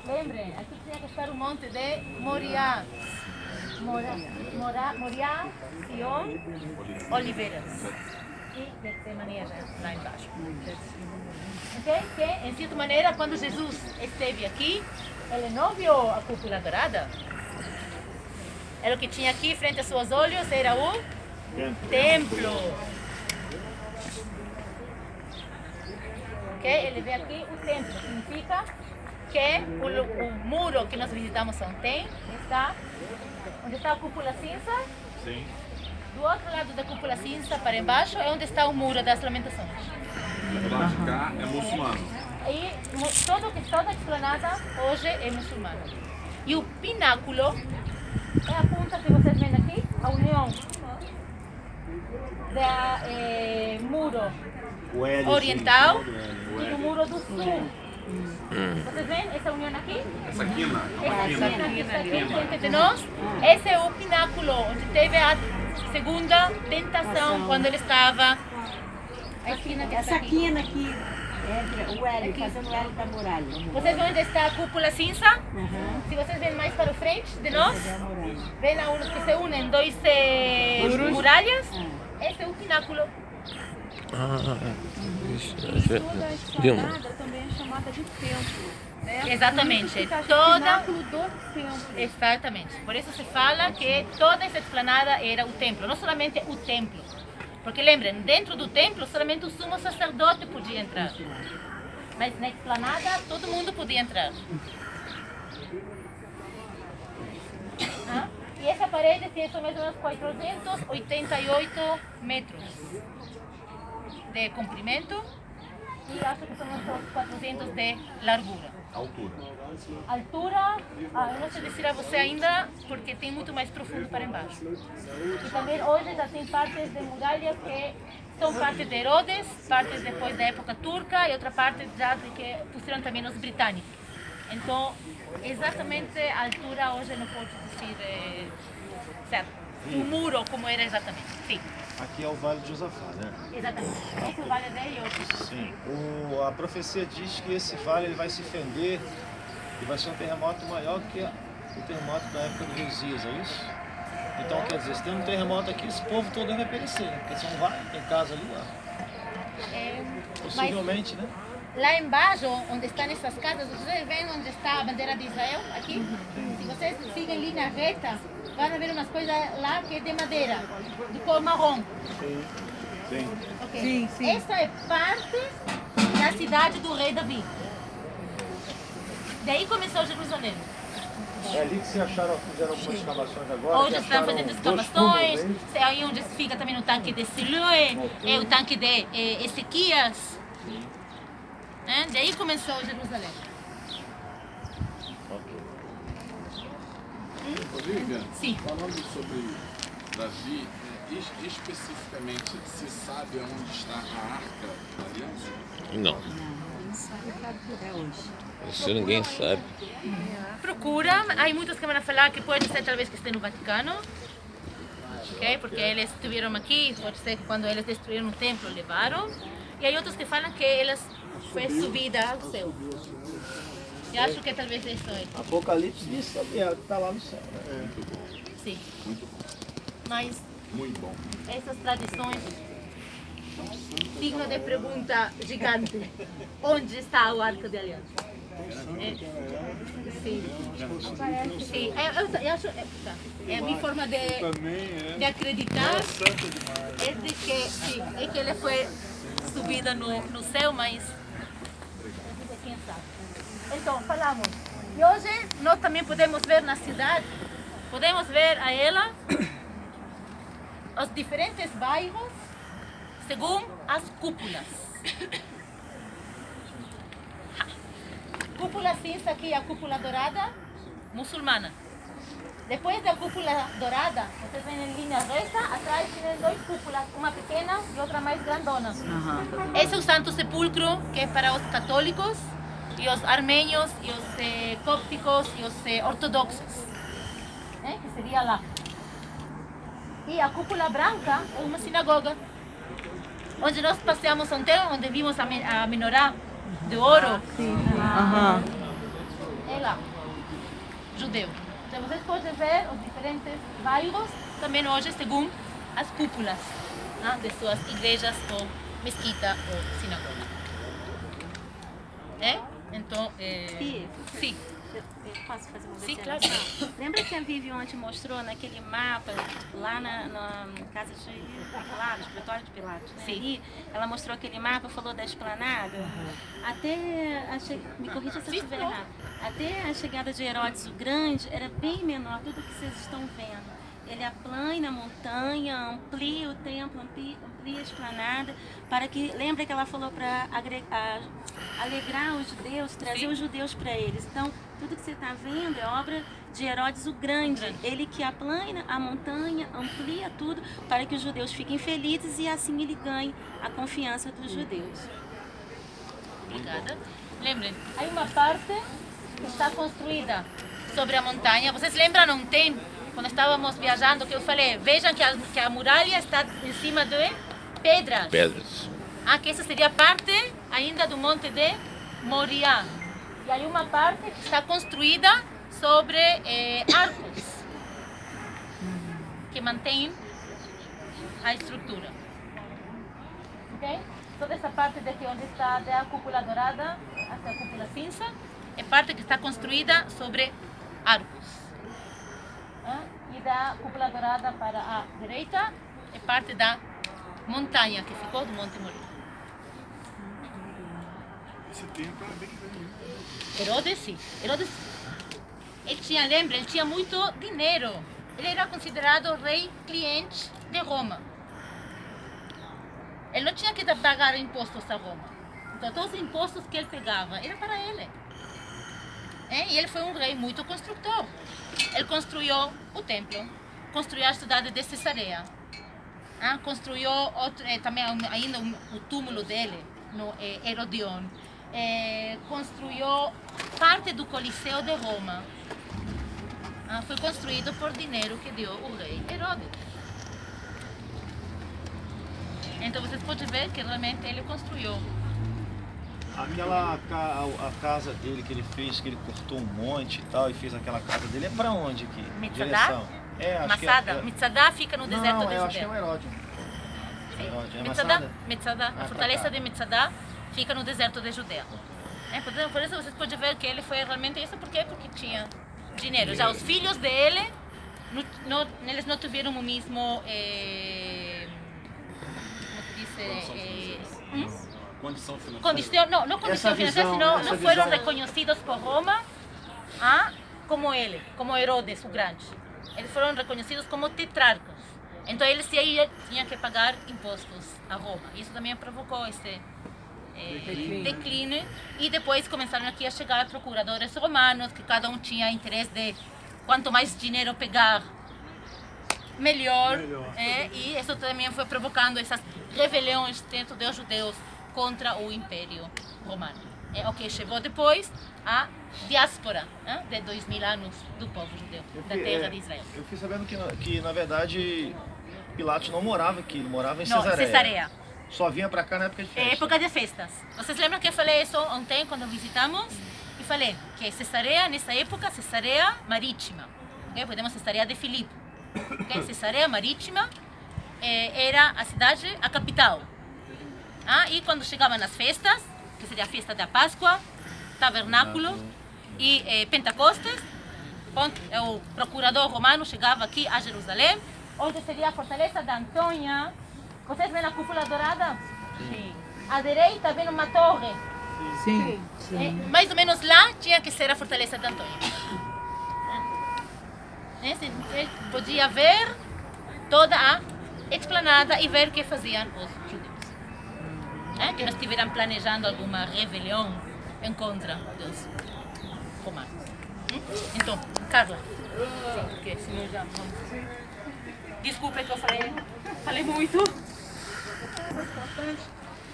Lembrem, aqui tinha que estar o monte de Moriá. Moriá, Sion, Oliveiras. E Getsemane lá embaixo. Ok? Que, em certa maneira, quando Jesus esteve aqui, ele não viu a cúpula dourada. Era o que tinha aqui frente aos seus olhos, era o templo. Ok? Ele vê aqui o templo. Significa que o muro que nós visitamos ontem está onde está a cúpula cinza. Sim. Do outro lado da cúpula cinza, para embaixo, é onde está o muro das lamentações. Do lado de cá é muçulmano. E toda a esplanada hoje é muçulmana. E o pináculo é a ponta que vocês veem aqui, a união do muro oriental e do muro do sul. Vocês veem essa união aqui? Essa quina. Essa quina que está aqui diante de nós. Esse é o pináculo onde teve a segunda tentação quando ele estava. Essa quina aqui, entre o L, fazendo o L da muralha. Vocês veem onde está a cúpula cinza? Se vocês veem mais para o frente de nós, veem aonde que se unem dois muralhas. Esse é o pináculo. Toda a esplanada também é chamada de templo. Né? Exatamente. O Toda. pináculo do templo. Exatamente. Por isso se fala que toda essa esplanada era o templo, não somente o templo. Porque lembrem, dentro do templo somente o sumo sacerdote podia entrar. Mas na esplanada todo mundo podia entrar. E essa parede tem mais ou menos 488 metros de comprimento e acho que são uns 400 de largura. Altura, eu não sei dizer a você ainda, porque tem muito mais profundo para embaixo. E também hoje já tem partes de muralhas que são partes de Herodes, partes depois da época turca e outra parte já de que puseram também os britânicos. Então, exatamente a altura hoje não pode dizer certo. O muro como era exatamente. Sim. Aqui é o Vale de Josafá, né? Exatamente. Esse é o Vale de Iota. Sim. A profecia diz que esse vale ele vai se fender e vai ser um terremoto maior que o terremoto da época do Josias, é isso? Então, quer dizer, se tem um terremoto aqui, esse povo todo vai perecer, né? Porque são vários, tem casa ali, ó. Possivelmente, né? Lá embaixo, onde estão essas casas, vocês veem onde está a bandeira de Israel, aqui? Se vocês seguem em linha reta, vão ver umas coisas lá que é de madeira, de cor marrom. Sim. Okay. Sim. Essa é parte da cidade do rei Davi. Daí começou Jerusalém. É ali que se acharam, fizeram algumas escavações agora. Hoje estão fazendo escavações, é aí onde fica também o tanque de Siloé, é o tanque de Ezequias. Daí começou Jerusalém. Olivia, Sim. falando sobre Davi, especificamente, se sabe onde está a Arca da Aliança? Não. Isso ninguém sabe. Procura, há muitos que vão falar que pode ser talvez que esteja no Vaticano, okay? Porque eles estiveram aqui, pode ser que quando eles destruíram o templo levaram, e há outros que falam que eles foi subida ao céu. Eu acho que talvez isso é. Apocalipse diz também, ela está lá no céu. Muito bom. Sim. Muito bom. Mas Muito bom. essas tradições, signo de pergunta gigante, onde está o Arca de Aliança? Sim. Sim. Eu acho, é a minha forma de acreditar é de que, sim, é que ele foi subida no céu, mas quem sabe. Então, falamos. E hoje nós também podemos ver na cidade, podemos ver a ela os diferentes bairros segundo as cúpulas. Cúpula cinza aqui, a cúpula dourada, muçulmana. Depois da cúpula dourada, vocês veem em linha reta, atrás tem duas cúpulas, uma pequena e outra mais grandona. Esse é o Santo Sepulcro, que é para os católicos, e os armênios, e os cópticos, e os ortodoxos, que seria lá. E a cúpula branca é uma sinagoga, onde nós passeamos ontem, onde vimos a menorá de ouro. é lá, judeu. Então vocês podem ver os diferentes bairros, também hoje, segundo as cúpulas, né, de suas igrejas ou mesquita ou sinagoga. Então, sim. Eu posso fazer uma Sim, observação? claro. Lembra que a Vivi ontem mostrou naquele mapa, lá na casa de Pilatos, Pretório de Pilatos, né? Sim. E ela mostrou aquele mapa, falou da esplanada. Até me corrija se eu estiver errado. Até a chegada de Herodes o Grande era bem menor, tudo que vocês estão vendo. Ele aplana a montanha, amplia o templo, amplia a esplanada, para que, lembra que ela falou para alegrar os judeus, trazer os judeus para eles. Então, tudo que você está vendo é obra de Herodes o Grande. Ele que aplana a montanha, amplia tudo, para que os judeus fiquem felizes e assim ele ganhe a confiança dos judeus. Obrigada. Lembrem, há uma parte que está construída sobre a montanha. Vocês lembram ontem, quando estávamos viajando, que eu falei, vejam que a muralha está em cima de pedras. Que essa seria parte ainda do monte de Moriá. E aí uma parte que está construída sobre arcos, que mantém a estrutura. Ok? Toda essa parte daqui onde está a cúpula dourada até a cúpula cinza é parte que está construída sobre arcos. E da cúpula dourada para a direita é parte da montanha que ficou do Monte Moriá. Esse templo é bem grande. Herodes, sim. Herodes, ele tinha muito dinheiro. Ele era considerado rei cliente de Roma. Ele não tinha que pagar impostos a Roma. Então, todos os impostos que ele pegava eram para ele. E ele foi um rei muito construtor. Ele construiu o templo, construiu a cidade de Cesareia, construiu também ainda o túmulo dele, no Herodion, construiu parte do Coliseu de Roma. Foi construído por dinheiro que deu o rei Herodes. Então vocês podem ver que realmente ele construiu. A casa dele que ele fez, que ele cortou um monte e tal, e fez aquela casa dele, é pra onde aqui? Mitzadá? Acho Masada? que é. Mitzadá fica no deserto de eu acho que é Judeu. o Heródio. Mitzadá, a fortaleza cá. de Mitzadá fica no deserto de Judéia. Por isso vocês podem ver que ele foi realmente isso, porque tinha dinheiro. Já os filhos dele, eles não tiveram o mesmo, Condição financeira. Não condição financeira, senão não foram reconhecidos por Roma como ele, como Herodes o Grande. Eles foram reconhecidos como tetrarcas. Então eles tinham que pagar impostos a Roma. Isso também provocou esse declínio. E depois começaram aqui a chegar procuradores romanos, que cada um tinha interesse de quanto mais dinheiro pegar, melhor. E isso também foi provocando essas rebeliões dentro dos judeus contra o Império Romano. O que chegou depois a diáspora de 2000 anos do povo judeu, da terra de Israel. Eu fiquei sabendo que na verdade, Pilatos não morava aqui, ele morava em Não, Cesareia. Só vinha pra cá na época de festa. Época de festas. Vocês lembram que eu falei isso ontem, quando visitamos? E falei que Cesareia, nessa época, Cesareia marítima. Podemos Cesareia de Filipe. Cesareia marítima era a cidade, a capital. E quando chegavam nas festas, que seria a festa da Páscoa, Tabernáculo e Pentecostes, o procurador romano chegava aqui a Jerusalém, onde seria a fortaleza de Antônia. Vocês veem a cúpula dourada? Sim. À direita vem uma torre. Sim. Mais ou menos lá tinha que ser a fortaleza de Antônia. Ele podia ver toda a explanada e ver o que faziam os judeus. Que não estiveram planejando alguma rebelião em contra dos romanos. Então, Carla. Sim, porque senão já vamos... Desculpa que eu falei muito.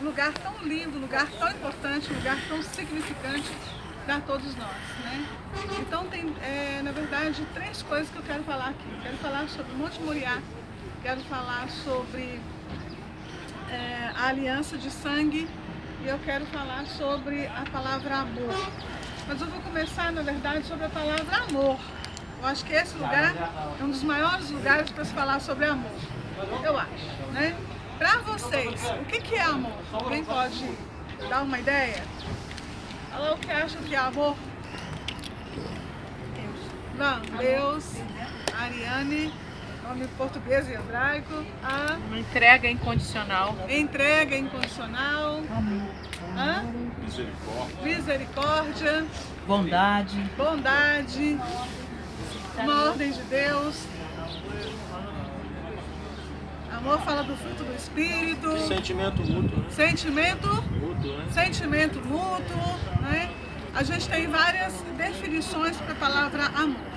Um lugar tão lindo, um lugar tão importante, um lugar tão significante para todos nós, né? Então tem, na verdade, 3 coisas que eu quero falar aqui. Quero falar sobre o Monte Moriá, quero falar sobre a aliança de sangue e eu quero falar sobre a palavra amor. mas eu vou começar, na verdade, sobre a palavra amor. Eu acho que esse lugar é um dos maiores lugares para se falar sobre amor, eu acho, né? Para vocês, o que é amor? Alguém pode dar uma ideia? Fala o que acham que é amor? Vamos, Deus, Ariane, nome português e hebraico, Uma entrega incondicional. entrega incondicional, misericórdia, Bondade. bondade, uma ordem de Deus. Amor fala do fruto do Espírito, Sentimento mútuo. sentimento Mútuo, né? sentimento mútuo, né? A gente tem várias definições para a palavra amor.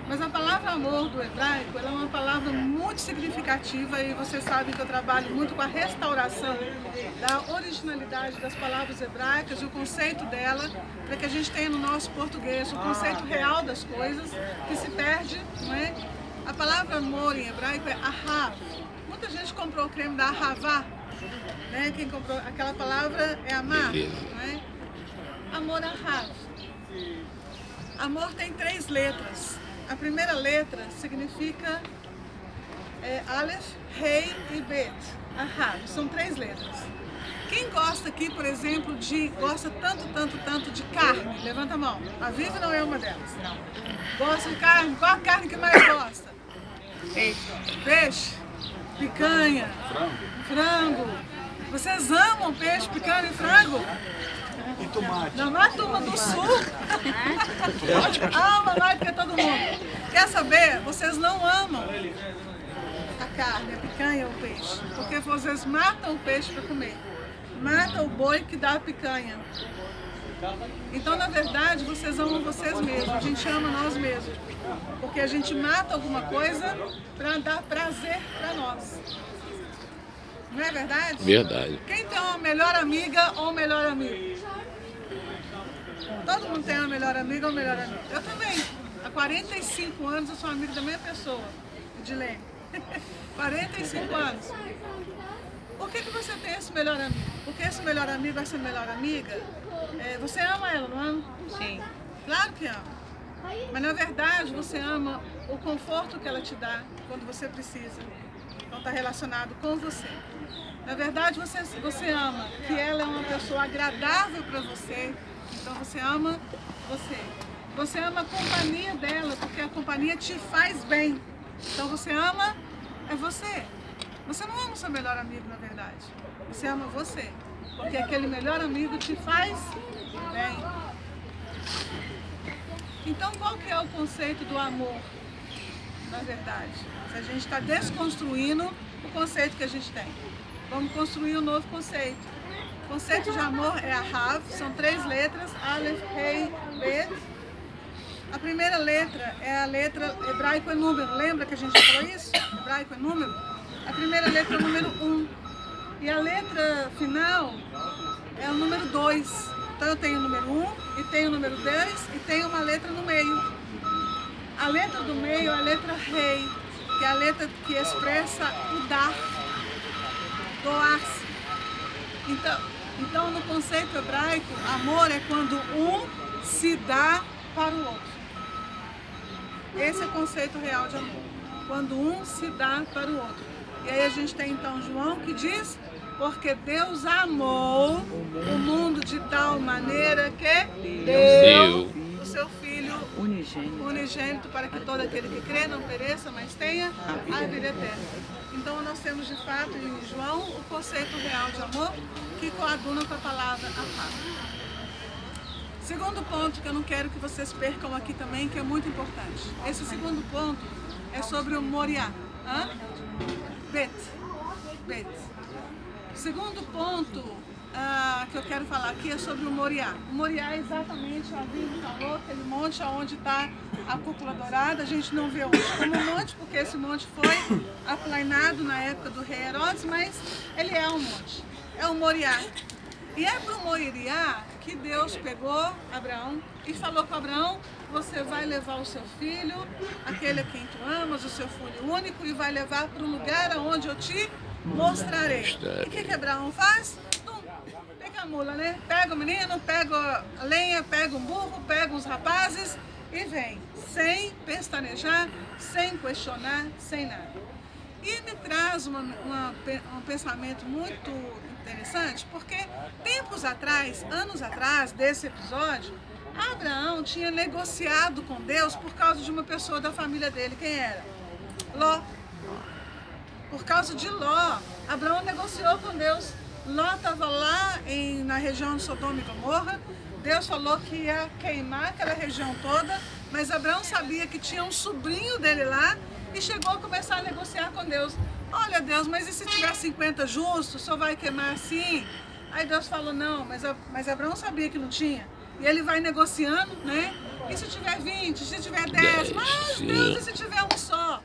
Mas a palavra amor do hebraico ela é uma palavra muito significativa e vocês sabem que eu trabalho muito com a restauração da originalidade das palavras hebraicas e o conceito dela, para que a gente tenha no nosso português o conceito real das coisas, que se perde, não é? A palavra amor em hebraico é ahav. Muita gente comprou o creme da Ahavá, né? Quem comprou aquela palavra é amar, não é? Amor ahav. Amor tem 3 letras. A primeira letra significa Aleph, Rei e Bet. Ahav. São 3 letras. Quem gosta aqui, por exemplo, gosta tanto de carne? Levanta a mão. A Vivi não é uma delas. Não. Gosta de carne? Qual a carne que mais gosta? Peixe. Peixe, picanha, frango. Vocês amam peixe, picanha e frango? E tomate. Não é a turma do sul. Ama mais do que todo mundo. Quer saber? Vocês não amam a carne, a picanha ou o peixe. Porque vocês matam o peixe para comer. Matam o boi que dá a picanha. Então, na verdade, vocês amam vocês mesmos. A gente ama nós mesmos. Porque a gente mata alguma coisa para dar prazer para nós. Não é verdade? Verdade. Quem tem uma melhor amiga ou um melhor amigo? Todo mundo tem uma melhor amiga ou um melhor amigo. Eu também. Há 45 anos eu sou amiga da minha pessoa, Edilene. 45 anos. Por que você tem esse melhor amigo? Porque esse melhor amigo, essa melhor amiga, você ama ela, não ama? Sim. Claro que ama. Mas na verdade você ama o conforto que ela te dá quando você precisa. Então está relacionado com você. Na verdade você ama que ela é uma pessoa agradável para você. Então você ama você. Você ama a companhia dela, porque a companhia te faz bem. Então você ama você. Você não ama o seu melhor amigo, na verdade. Você ama você. Porque aquele melhor amigo te faz bem. Então qual que é o conceito do amor, na verdade? Se a gente está desconstruindo o conceito que a gente tem. Vamos construir um novo conceito. O conceito de amor é ahav, são 3 letras, Aleph, Rei, Bet. A primeira letra é a letra hebraico é número. Lembra que a gente já falou isso? Hebraico é número. A primeira letra é o número 1. E a letra final é o número 2. Então eu tenho o número 1 e tenho o número 10 e tenho uma letra no meio. A letra do meio é a letra Rei, que é a letra que expressa o dar, doar-se. Então no conceito hebraico, amor é quando um se dá para o outro. Esse é o conceito real de amor. Quando um se dá para o outro. E aí a gente tem então João que diz: porque Deus amou o mundo de tal maneira que deu o seu Filho unigênito para que todo aquele que crê não pereça, mas tenha a vida eterna. Então nós temos de fato em João o conceito real de amor que coaduna com a palavra ahav. Segundo ponto que eu não quero que vocês percam aqui também, que é muito importante. Esse segundo ponto é sobre o Moriá. Bet. O segundo ponto que eu quero falar aqui é sobre o Moriá. O Moriá é exatamente, a Bíblia falou, aquele monte onde está a cúpula dourada. A gente não vê hoje como monte, porque esse monte foi aplainado na época do rei Herodes, mas ele é um monte. É o Moriá. E é para o Moriá que Deus pegou Abraão e falou para Abraão: você vai levar o seu filho, aquele a quem tu amas, o seu filho único, e vai levar para um lugar onde eu te mostrarei. E o que Abraão faz? Pega a mula, né? Pega o menino, pega a lenha, pega um burro, pega os rapazes e vem, sem pestanejar, sem questionar, sem nada. E me traz um pensamento muito interessante, porque tempos atrás, anos atrás desse episódio, Abraão tinha negociado com Deus por causa de uma pessoa da família dele. Quem era? Ló. Por causa de Ló, Abraão negociou com Deus. Ló estava lá na região de Sodoma e Gomorra. Deus falou que ia queimar aquela região toda, mas Abraão sabia que tinha um sobrinho dele lá e chegou a começar a negociar com Deus. Olha, Deus, mas e se tiver 50 justos, só vai queimar assim? Aí Deus falou, não, mas Abraão sabia que não tinha. E ele vai negociando, né? E se tiver 20, se tiver 10, mas Deus, e se tiver um só?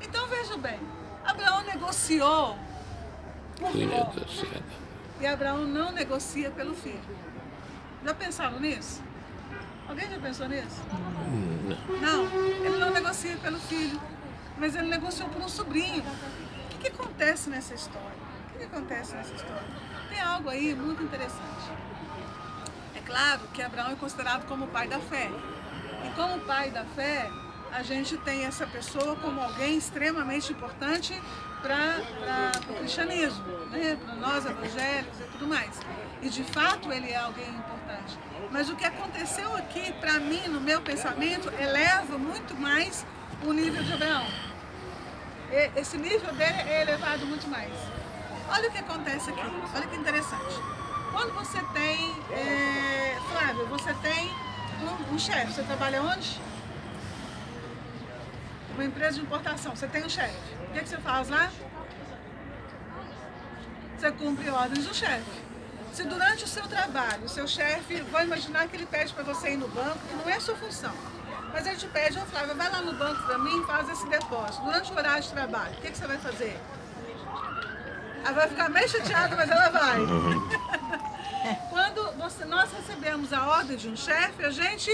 Então veja bem, Abraão negociou por Ló. E Abraão não negocia pelo filho. Já pensaram nisso? Alguém já pensou nisso? Não, ele não negocia pelo filho, mas ele negociou por um sobrinho. O que acontece nessa história? Tem algo aí muito interessante. É claro que Abraão é considerado como o pai da fé. E como pai da fé, a gente tem essa pessoa como alguém extremamente importante para o cristianismo, né? Para nós evangélicos e tudo mais. E de fato ele é alguém importante. Mas o que aconteceu aqui, para mim, no meu pensamento, eleva muito mais o nível de Abraão. Esse nível dele é elevado muito mais. Olha o que acontece aqui, olha que interessante. Quando você tem, Flávio, você tem um chefe, você trabalha onde? Uma empresa de importação, você tem um chefe. O que você faz lá? Você cumpre ordens do chefe. Se durante o seu trabalho, o seu chefe, vou imaginar que ele pede para você ir no banco, que não é a sua função, mas ele te pede, ô Flávia, vai lá no banco para mim e faz esse depósito. Durante o horário de trabalho, o que você vai fazer? Ela vai ficar meio chateada, mas ela vai. Quando nós recebemos a ordem de um chefe, a gente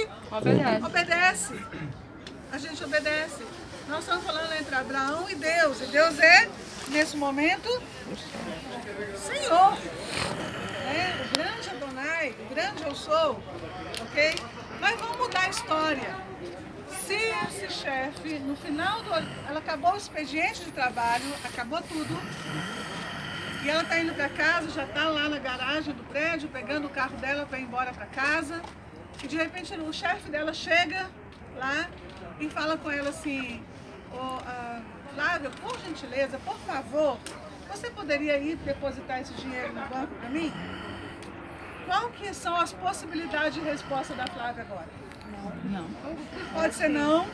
obedece. A gente obedece. Nós estamos falando entre Abraão e Deus Deus é, nesse momento, Senhor. O grande Adonai, o grande eu sou, ok? Mas vamos mudar a história. Se esse chefe, no final ela acabou o expediente de trabalho, acabou tudo, e ela está indo para casa, já está lá na garagem do prédio, pegando o carro dela para ir embora para casa, e de repente o chefe dela chega lá e fala com ela assim, Flávia, por gentileza, por favor, você poderia ir depositar esse dinheiro no banco para mim? Qual que são as possibilidades de resposta da Flávia agora? Não. Pode ser não,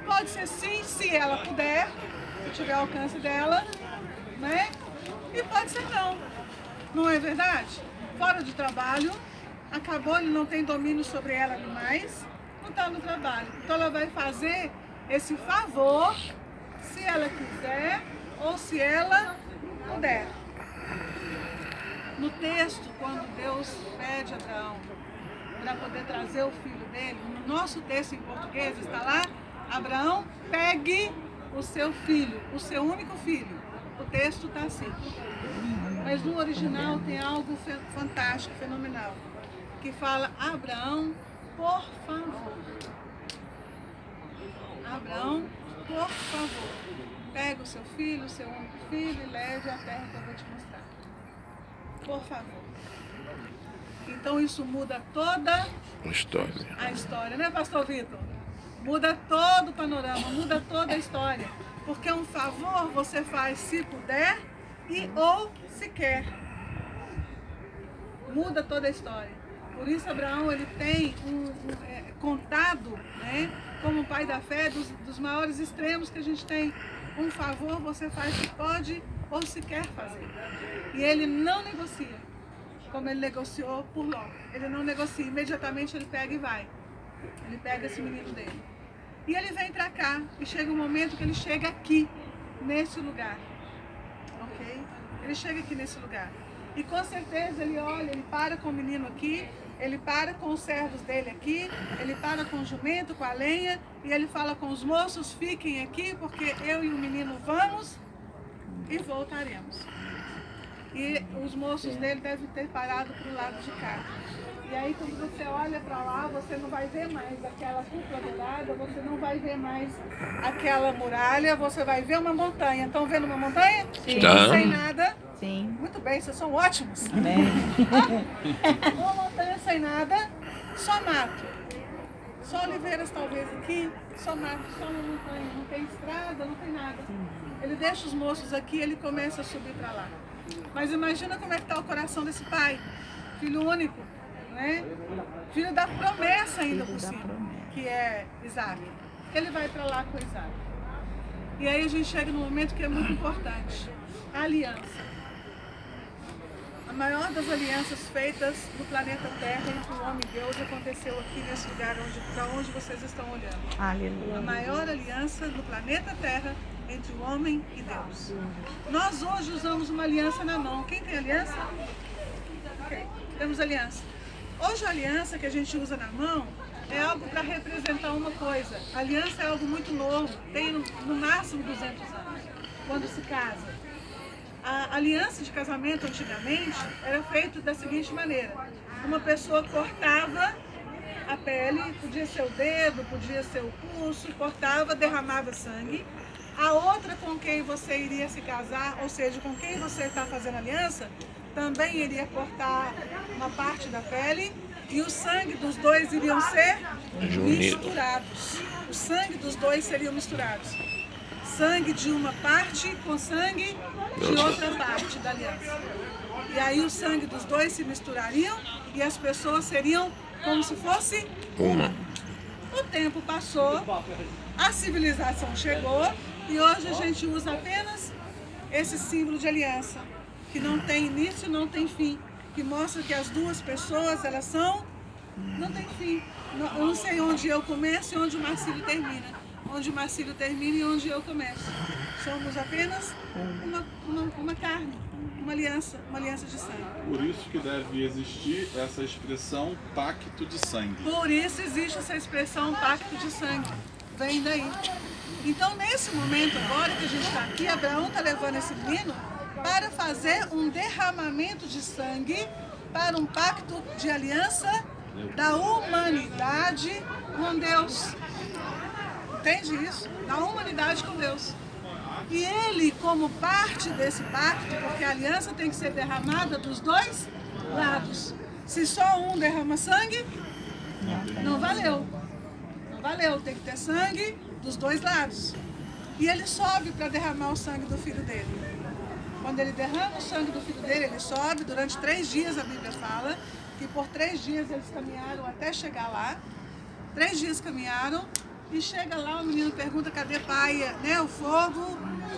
pode ser sim, se ela puder, se tiver alcance dela, né? E pode ser não. Não é verdade? Fora de trabalho, acabou, ele não tem domínio sobre ela mais, não está no trabalho. Então ela vai fazer esse favor, se ela quiser ou se ela puder. No texto, quando Deus pede a Abraão para poder trazer o filho dele, no nosso texto em português está lá, Abraão, pegue o seu filho, o seu único filho. O texto está assim. Mas no original tem algo fantástico, fenomenal, que fala, Abraão, por favor. Abraão, por favor, pega o seu filho, o seu único filho, e leve à terra que eu vou te mostrar. Por favor. Então isso muda toda a história, né, pastor Vitor? Muda todo o panorama, muda toda a história. Porque um favor você faz se puder e ou se quer. Muda toda a história. Por isso Abraão ele tem contado, né, como pai da fé dos maiores extremos que a gente tem. Um favor você faz se pode ou se quer fazer. E ele não negocia, como ele negociou por Ló. Ele não negocia, imediatamente ele pega e vai. Ele pega esse menino dele. E ele vem para cá, e chega um momento que ele chega aqui, nesse lugar. Ok? Ele chega aqui nesse lugar. E com certeza ele olha, ele para com o menino aqui, ele para com os servos dele aqui, ele para com o jumento, com a lenha, e ele fala com os moços, fiquem aqui, porque eu e o menino vamos e voltaremos. E os moços dele devem ter parado para o lado de cá. E aí quando você olha para lá, você não vai ver mais aquela cúpula dourada, você não vai ver mais aquela muralha, você vai ver uma montanha. Estão vendo uma montanha? Sim. Sem nada? Sim. Muito bem, vocês são ótimos. Amém. Uma montanha sem nada, só mato. Só oliveiras talvez aqui, só mato, só uma montanha. Não tem estrada, não tem nada. Ele deixa os moços aqui e ele começa a subir para lá. Mas imagina como é que está o coração desse pai, filho único, né? Filho da promessa ainda por cima, que é Isaac. Ele vai para lá com Isaac. E aí a gente chega num momento que é muito importante, a aliança. A maior das alianças feitas no planeta Terra entre o homem e Deus aconteceu aqui nesse lugar para onde vocês estão olhando. Aleluia. A maior aliança do planeta Terra entre o homem e Deus. Nós hoje usamos uma aliança na mão. Quem tem aliança? Okay. Temos aliança. Hoje a aliança que a gente usa na mão é algo para representar uma coisa. A aliança é algo muito novo, tem no máximo 200 anos, quando se casa. A aliança de casamento antigamente era feita da seguinte maneira: uma pessoa cortava a pele, podia ser o dedo, podia ser o pulso, cortava, derramava sangue. A outra com quem você iria se casar, ou seja, com quem você está fazendo aliança, também iria cortar uma parte da pele e o sangue dos dois iriam ser misturados. O sangue dos dois seriam misturados. Sangue de uma parte com sangue de outra parte da aliança. E aí o sangue dos dois se misturariam e as pessoas seriam como se fosse uma. O tempo passou, a civilização chegou e hoje a gente usa apenas esse símbolo de aliança, que não tem início, não tem fim, que mostra que as duas pessoas, elas são, não tem fim. Eu não sei onde eu começo e onde o Marcílio termina. Onde o Marcílio termina e onde eu começo. Somos apenas uma carne, uma aliança de sangue. Por isso que deve existir essa expressão pacto de sangue. Por isso existe essa expressão pacto de sangue. Vem daí. Então, nesse momento agora que a gente está aqui, Abraão está levando esse menino para fazer um derramamento de sangue para um pacto de aliança da humanidade com Deus. Entende isso? Da humanidade com Deus. E ele, como parte desse pacto, porque a aliança tem que ser derramada dos dois lados. Se só um derrama sangue, não valeu. Não valeu, tem que ter sangue dos dois lados. E ele sobe para derramar o sangue do filho dele. Quando ele derrama o sangue do filho dele, ele sobe. Durante 3 dias, a Bíblia fala que por 3 dias eles caminharam até chegar lá. 3 dias caminharam. E chega lá, o menino pergunta, cadê pai, né, o fogo?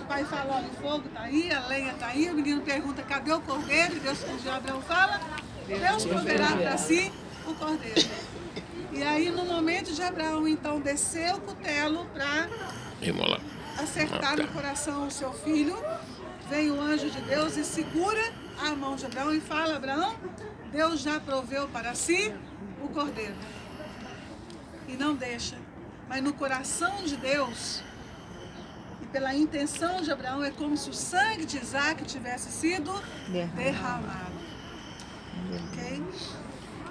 O pai fala, olha, o fogo está aí, a lenha está aí. O menino pergunta, cadê o cordeiro? E Deus, o Abraão fala, Deus proverá para si o cordeiro. E aí, no momento de Abraão, então, descer o cutelo para acertar no coração o seu filho, vem o anjo de Deus e segura a mão de Abraão e fala, Abraão, Deus já proveu para si o cordeiro. E não deixa. Mas no coração de Deus, e pela intenção de Abraão, é como se o sangue de Isaac tivesse sido derramado. Ok?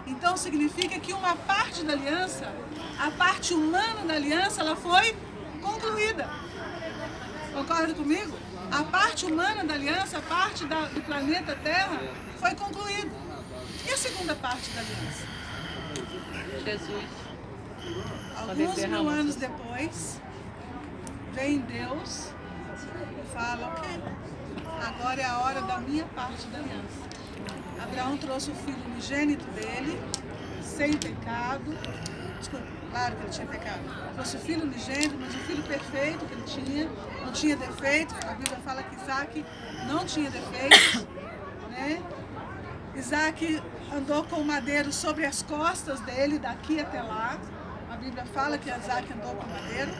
Então significa que uma parte da aliança, a parte humana da aliança, ela foi concluída. Concorda comigo? A parte humana da aliança, a parte do planeta Terra, foi concluída. E a segunda parte da aliança? Jesus. Alguns 1000 anos depois, vem Deus e fala, ok, agora é a hora da minha parte da aliança. Abraão trouxe o filho unigênito dele, sem pecado. Desculpa, claro que ele tinha pecado. Trouxe o filho unigênito, mas o filho perfeito que ele tinha, não tinha defeito. A Bíblia fala que Isaac não tinha defeitos, né? Isaac andou com o madeiro sobre as costas dele, daqui até lá. A Bíblia fala que Isaac andou com o madeiro.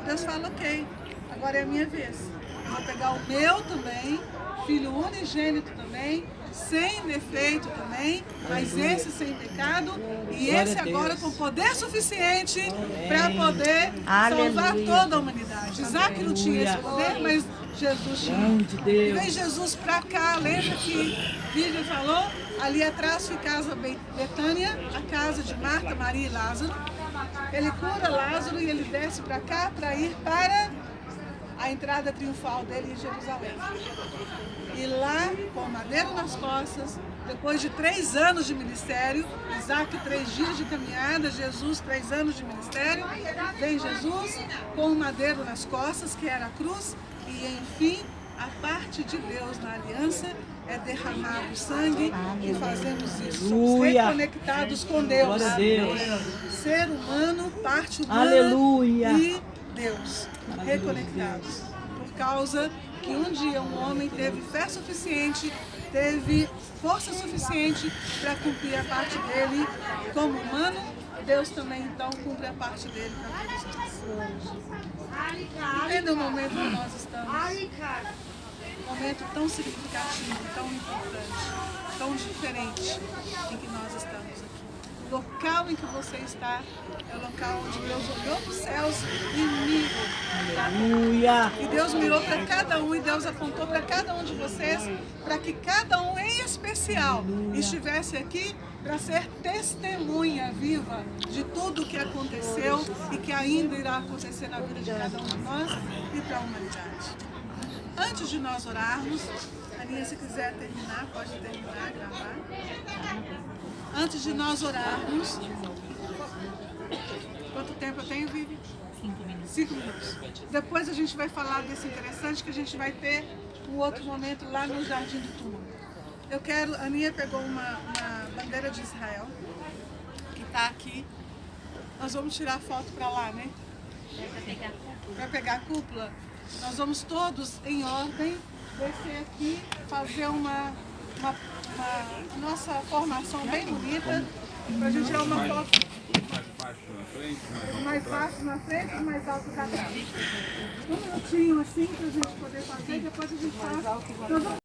Deus fala, ok, agora é a minha vez. Eu vou pegar o meu também, filho unigênito também, sem defeito também, mas esse sem pecado, e esse agora com poder suficiente para poder salvar toda a humanidade. Isaac não tinha esse poder, mas Jesus tinha. E vem Jesus para cá, lembra que Vivian falou? Ali atrás fica a casa Betânia, a casa de Marta, Maria e Lázaro. Ele cura Lázaro e ele desce para cá para ir para a entrada triunfal dele em Jerusalém. E lá, com madeira nas costas, depois de 3 anos de ministério, Isaac 3 dias de caminhada, Jesus 3 anos de ministério, vem Jesus com o madeiro nas costas, que era a cruz, e enfim, a parte de Deus na aliança é derramar o sangue e fazemos isso. Somos reconectados com Deus. Ser humano, parte humana e Deus, reconectados. Por causa que um dia um homem teve fé suficiente, teve força suficiente para cumprir a parte dele como humano, Deus também então cumpre a parte dele para todos nós. Entenda o momento que nós estamos. Um momento tão significativo, tão importante, tão diferente em que nós estamos aqui. O local em que você está é o local onde Deus olhou para os céus e mirou. E Deus mirou para cada um e Deus apontou para cada um de vocês, para que cada um em especial estivesse aqui para ser testemunha viva de tudo o que aconteceu e que ainda irá acontecer na vida de cada um de nós e para a humanidade. Antes de nós orarmos, Aninha, se quiser terminar, pode terminar, gravar. Antes de nós orarmos, quanto tempo eu tenho, Vivi? 5 minutos. 5 minutos. Depois a gente vai falar desse interessante que a gente vai ter um outro momento lá no Jardim do Túmulo. Eu quero, a Aninha pegou uma bandeira de Israel, que está aqui. Nós vamos tirar foto para lá, né? Para pegar a cúpula. Nós vamos todos em ordem descer aqui, fazer uma nossa formação bem bonita, para a gente tirar uma foto mais baixo na frente e mais alto atrás. Um minutinho assim para a gente poder fazer, depois a gente faz.